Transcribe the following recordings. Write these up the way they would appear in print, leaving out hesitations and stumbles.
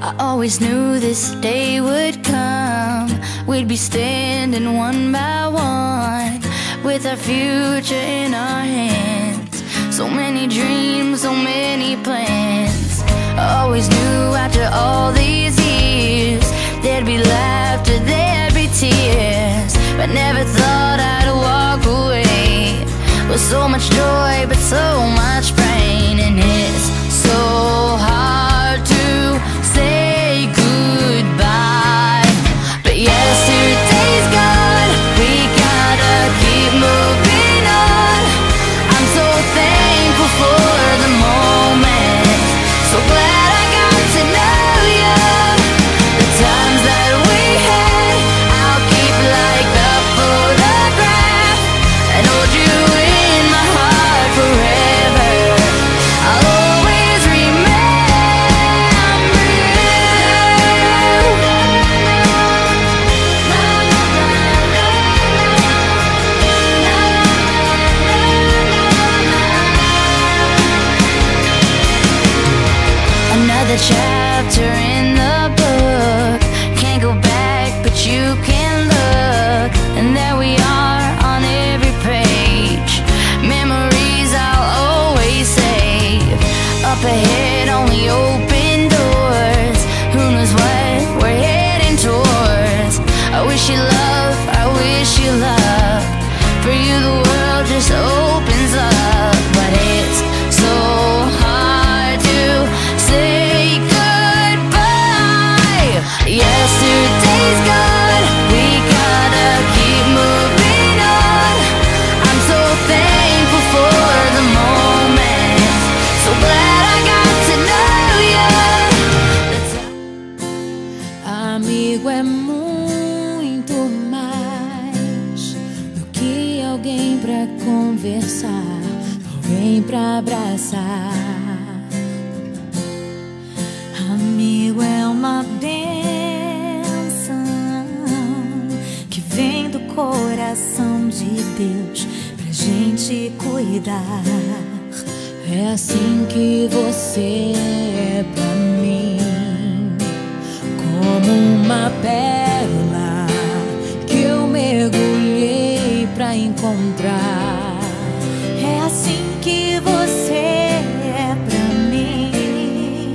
I always knew this day would come. We'd be standing one by one, with our future in our hands. So many dreams, so many plans. I always knew after all these years there'd be laughter, there'd be tears, but never thought I'd walk away with so much joy but so much pain. And it's so hard to say goodbye, but yesterday's gone, we gotta keep moving on. I'm so thankful for the moment, so glad I got to know you. The times that we had, I'll keep like a photograph and hold you in my heart forever. I'll always remember you. Another chapter in the book, can't go back but you can look, and there we are on every page. Memories I'll always save. Up ahead only open doors, who knows what we're heading towards. I wish you love, I wish you love. For you the world just opens up, but it's so hard to say goodbye. Yesterday's gone, we gotta keep moving on. I'm so thankful for the moment, so glad I got to know you. Amigo é muito mais do que alguém pra conversar, alguém pra abraçar. Amigo é uma bênção que vem do coração de Deus pra gente cuidar. É assim que você é pra mim, como uma pérola que eu mergulhei pra encontrar. É assim que você é pra mim,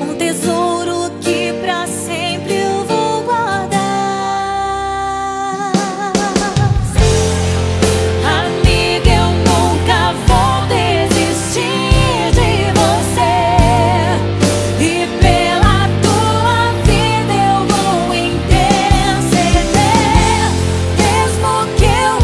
um tesouro que pra sempre eu vou guardar. Amiga, eu nunca vou desistir de você, e pela tua vida eu vou interceder, mesmo que eu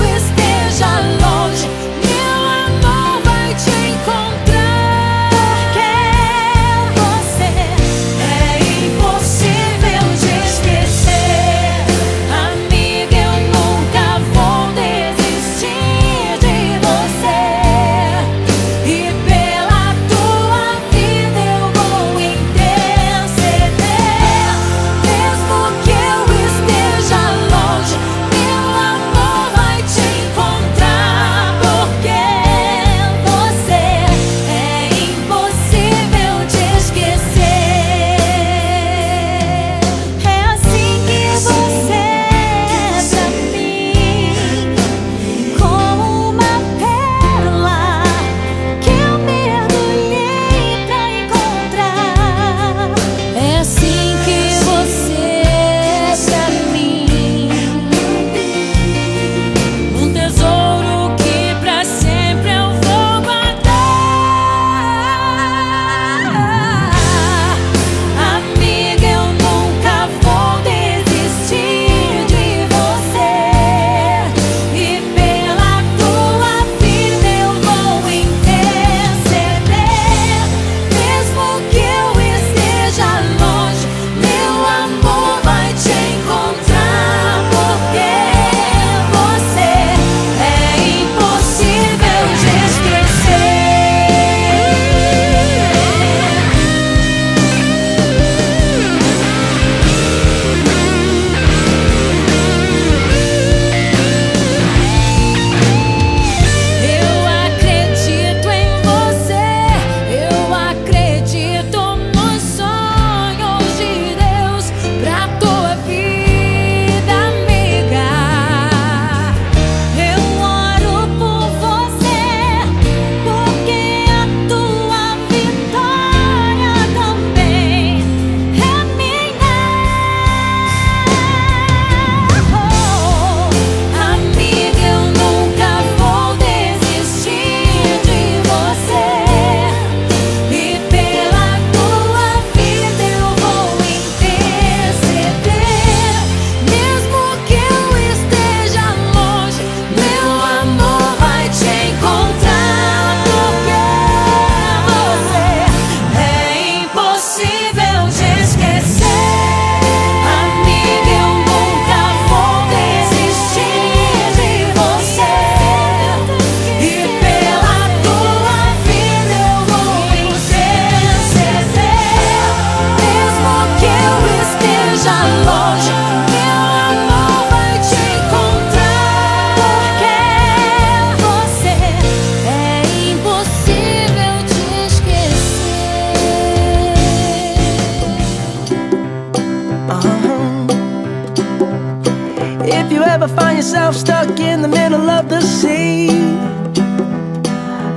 If you ever find yourself stuck in the middle of the sea,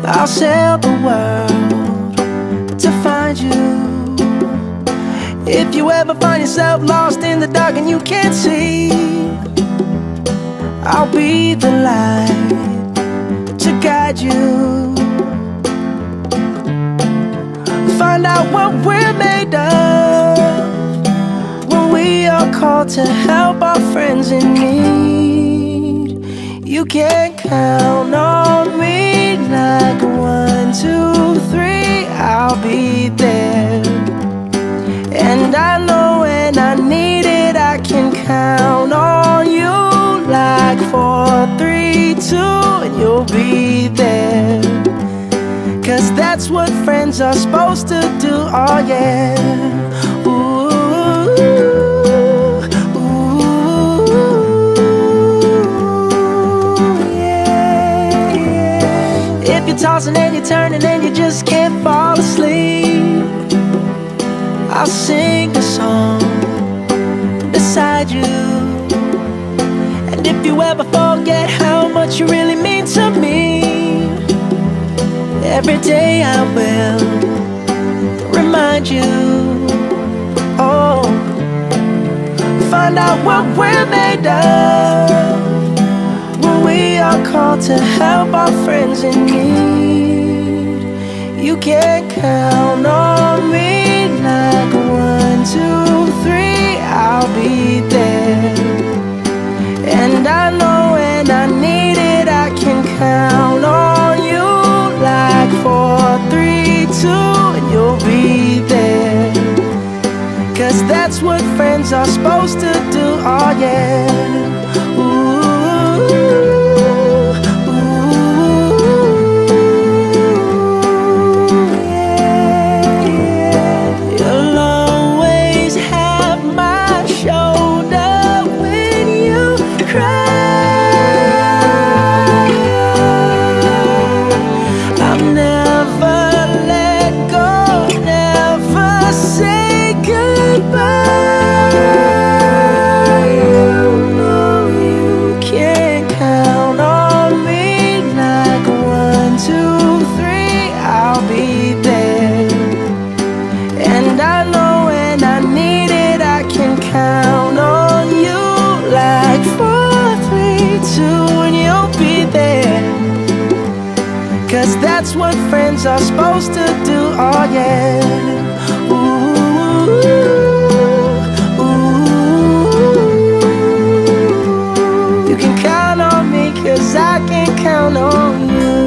I'll sail the world to find you. If you ever find yourself lost in the dark and you can't see, I'll be the light to guide you. Find out what we're made of when we are called to help our friends in need. You can count on me like 1, 2, 3, I'll be there. And I know when I need it, I can count on you like 4, 3, 2, and you'll be there. 'Cause that's what friends are supposed to do, oh yeah. Ooh, ooh, yeah, yeah. If you're tossing and you're turning and you just can't fall asleep, I'll sing a song beside you. And if you ever forget how much you really mean to me, every day I will remind you. Oh, find out what we're made of when we are called to help our friends in need. You can count on me like 1, 2, 3, I'll be there. And I know when I need it, I can count on you like 4, 3, 2, and you'll be there. 'Cause that's what friends are supposed to do, oh yeah. Ooh, that's what friends are supposed to do, oh yeah. Ooh, ooh. You can count on me 'cause I can count on you.